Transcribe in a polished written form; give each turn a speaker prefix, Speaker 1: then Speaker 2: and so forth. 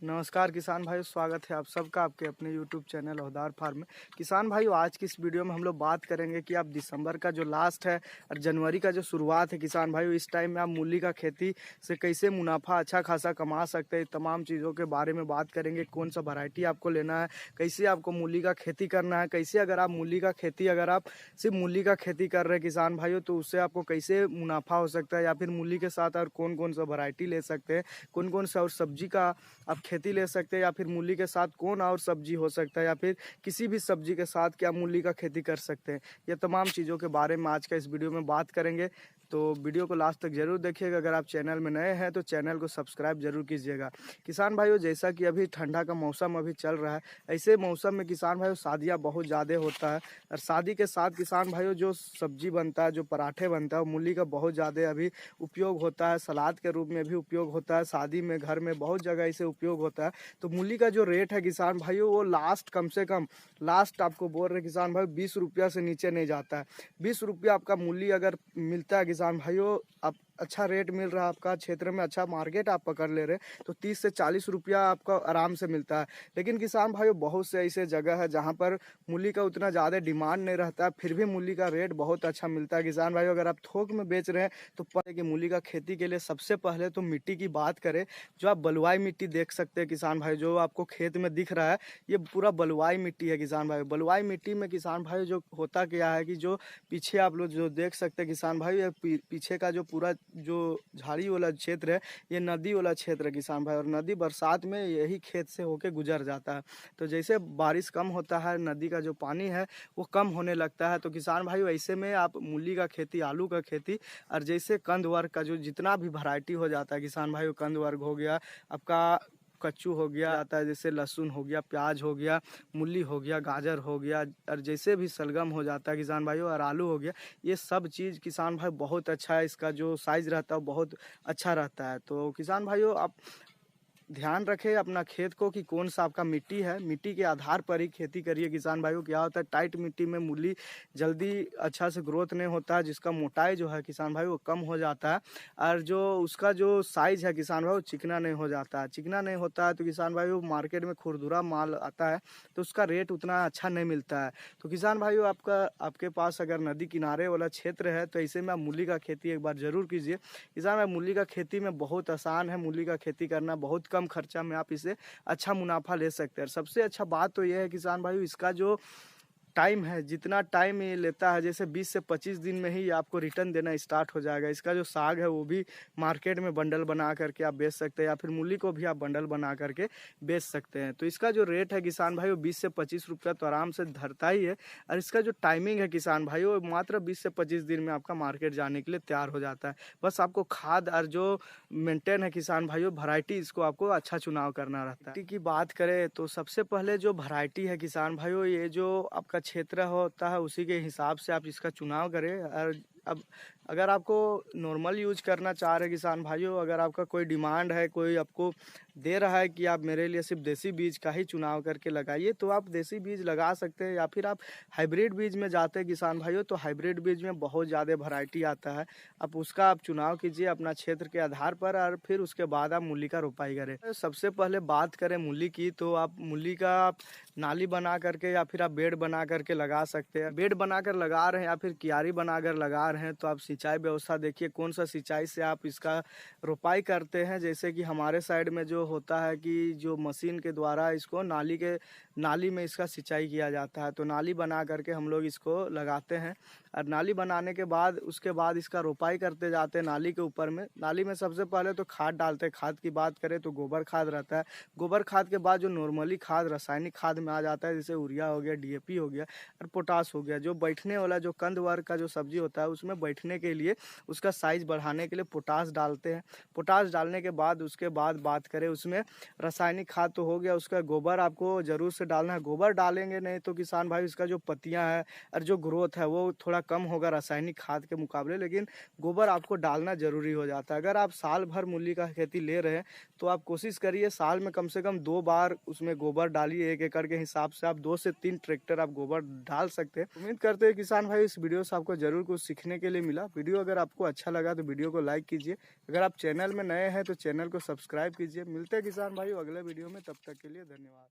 Speaker 1: नमस्कार किसान भाइयों, स्वागत है आप सबका आपके अपने YouTube चैनल औदार फार्म में। किसान भाइयों, आज की इस वीडियो में हम लोग बात करेंगे कि आप दिसंबर का जो लास्ट है और जनवरी का जो शुरुआत है किसान भाइयों, इस टाइम में आप मूली का खेती से कैसे मुनाफा अच्छा खासा कमा सकते हैं। तमाम चीज़ों के बारे में बात करेंगे। कौन सा वैरायटी आपको लेना है, कैसे आपको मूली का खेती करना है, कैसे अगर आप सिर्फ मूली का खेती कर रहे हैं किसान भाइयों, तो उससे आपको कैसे मुनाफा हो सकता है, या फिर मूली के साथ और कौन कौन सा वैरायटी ले सकते हैं, कौन कौन सा और सब्जी का आप खेती ले सकते हैं, या फिर मूली के साथ कौन और सब्जी हो सकता है, या फिर किसी भी सब्जी के साथ क्या मूली का खेती कर सकते हैं। ये तमाम चीज़ों के बारे में आज का इस वीडियो में बात करेंगे। तो वीडियो को लास्ट तक जरूर देखिएगा। अगर आप चैनल में नए हैं तो चैनल को सब्सक्राइब जरूर कीजिएगा। किसान भाइयों, जैसा कि अभी ठंडा का मौसम अभी चल रहा है, ऐसे मौसम में किसान भाइयों शादियाँ बहुत ज़्यादा होता है, और शादी के साथ किसान भाइयों जो सब्जी बनता है, जो पराठे बनता है, वो मूली का बहुत ज़्यादा अभी उपयोग होता है। सलाद के रूप में भी उपयोग होता है, शादी में घर में बहुत जगह इसे उपयोग होता है। तो मूली का जो रेट है किसान भाइयों, वो कम से कम लास्ट आपको बोल रहे किसान भाई 20 रुपया से नीचे नहीं जाता है। 20 रुपया आपका मूली अगर मिलता है किसान भाइयों, आप अच्छा रेट मिल रहा है, आपका क्षेत्र में अच्छा मार्केट आप पकड़ ले रहे हैं, तो 30 से 40 रुपया आपका आराम से मिलता है। लेकिन किसान भाइयों, बहुत से ऐसे जगह है जहाँ पर मूली का उतना ज़्यादा डिमांड नहीं रहता है, फिर भी मूली का रेट बहुत अच्छा मिलता है। किसान भाइयों, अगर आप थोक में बेच रहे हैं तो पहले कि मूली का खेती के लिए सबसे पहले तो मिट्टी की बात करें, जो आप बलुआई मिट्टी देख सकते हैं किसान भाई, जो आपको खेत में दिख रहा है, ये पूरा बलुआई मिट्टी है किसान भाई। बलुआई मिट्टी में किसान भाई जो होता क्या है कि जो पीछे आप लोग जो देख सकते हैं किसान भाई, ये पीछे का जो पूरा जो झाड़ी वाला क्षेत्र है, ये नदी वाला क्षेत्र है किसान भाई, और नदी बरसात में यही खेत से होके गुजर जाता है। तो जैसे बारिश कम होता है, नदी का जो पानी है वो कम होने लगता है। तो किसान भाई, ऐसे में आप मूली का खेती, आलू का खेती, और जैसे कंद वर्ग का जो जितना भी वैरायटी हो जाता है किसान भाई, कंद वर्ग हो गया आपका, कच्चू हो गया आता है, जैसे लहसुन हो गया, प्याज हो गया, मूली हो गया, गाजर हो गया, और जैसे भी सलगम हो जाता है किसान भाइयों, और आलू हो गया, ये सब चीज़ किसान भाई बहुत अच्छा है। इसका जो साइज़ रहता है वो बहुत अच्छा रहता है। तो किसान भाइयों, आप ध्यान रखें अपना खेत को कि कौन सा आपका मिट्टी है, मिट्टी के आधार पर ही खेती करिए किसान भाइयों। क्या होता है, टाइट मिट्टी में मूली जल्दी अच्छा से ग्रोथ नहीं होता है, जिसका मोटाई जो है किसान भाई वो कम हो जाता है, और जो उसका जो साइज है किसान भाई वो चिकना नहीं हो जाता है। चिकना नहीं होता है तो किसान भाई वो मार्केट में खुरदुरा माल आता है, तो उसका रेट उतना अच्छा नहीं मिलता है। तो किसान भाइयों, आपके पास अगर नदी किनारे वाला क्षेत्र है तो ऐसे में आप मूली का खेती एक बार जरूर कीजिए। किसान भाई, मूली का खेती में बहुत आसान है, मूली का खेती करना बहुत कम खर्चा में आप इसे अच्छा मुनाफा ले सकते हैं। सबसे अच्छा बात तो यह है किसान भाई, इसका जो टाइम है, जितना टाइम ये लेता है, जैसे 20 से 25 दिन में ही आपको रिटर्न देना स्टार्ट हो जाएगा। इसका जो साग है वो भी मार्केट में बंडल बना करके आप बेच सकते हैं, या फिर मूली को भी आप बंडल बना करके बेच सकते हैं। तो इसका जो रेट है किसान भाई, वो 20 से 25 रुपया तो आराम से धरता ही है। और इसका जो टाइमिंग है किसान भाई, वो मात्र 20 से 25 दिन में आपका मार्केट जाने के लिए तैयार हो जाता है। बस आपको खाद और जो मेंटेन है किसान भाइयों, वैरायटी, इसको आपको अच्छा चुनाव करना रहता है। मिट्टी की बात करें तो सबसे पहले जो वैरायटी है किसान भाइयों, ये जो आपका क्षेत्र होता है उसी के हिसाब से आप इसका चुनाव करें। और अब अगर आपको नॉर्मल यूज करना चाह रहे किसान भाइयों, अगर आपका कोई डिमांड है, कोई आपको दे रहा है कि आप मेरे लिए सिर्फ देसी बीज का ही चुनाव करके लगाइए, तो आप देसी बीज लगा सकते हैं। या फिर आप हाइब्रिड बीज में जाते हैं किसान भाइयों, तो हाइब्रिड बीज में बहुत ज़्यादा वैरायटी आता है, आप उसका आप चुनाव कीजिए अपना क्षेत्र के आधार पर, और फिर उसके बाद आप मूली का रोपाई करें। सबसे पहले बात करें मूली की, तो आप मूली का आप नाली बना करके या फिर आप बेड बना करके लगा सकते हैं। बेड बनाकर लगा रहे हैं या फिर क्यारी बनाकर लगा रहे हैं, तो आप सिंचाई व्यवस्था देखिए कौन सा सिंचाई से आप इसका रोपाई करते हैं। जैसे कि हमारे साइड में जो होता है कि जो मशीन के द्वारा इसको नाली में इसका सिंचाई किया जाता है, तो नाली बना करके हम लोग इसको लगाते हैं, और नाली बनाने के बाद उसके बाद इसका रोपाई करते जाते हैं नाली के ऊपर में। नाली में सबसे पहले तो खाद डालते हैं। खाद की बात करें तो गोबर खाद रहता है। गोबर खाद के बाद जो नॉर्मली खाद रासायनिक खाद में आ जाता है, जैसे यूरिया हो गया, डीएपी हो गया और पोटास हो गया। जो बैठने वाला जो कंद वर्ग का जो सब्जी होता है, उसमें बैठने के लिए, उसका साइज बढ़ाने के लिए पोटास डालते हैं। पोटास डालने के बाद उसके बाद बात करें उसमें रासायनिक खाद तो हो गया, उसका गोबर आपको जरूर से डालना है। गोबर डालेंगे नहीं तो किसान भाई इसका जो पत्तियां है और जो ग्रोथ है वो थोड़ा कम होगा रासायनिक खाद के मुकाबले, लेकिन गोबर आपको डालना जरूरी हो जाता है। अगर आप साल भर मूली का खेती ले रहे हैं तो आप कोशिश करिए साल में कम से कम 2 बार उसमें गोबर डालिए। 1 एकड़ के हिसाब से आप 2 से 3 ट्रैक्टर आप गोबर डाल सकते हैं। उम्मीद करते हैं किसान भाई इस वीडियो से आपको जरूर कुछ सीखने के लिए मिला। वीडियो अगर आपको अच्छा लगा तो वीडियो को लाइक कीजिए। अगर आप चैनल में नए हैं तो चैनल को सब्सक्राइब कीजिए। मिलते हैं किसान भाइयों अगले वीडियो में, तब तक के लिए धन्यवाद।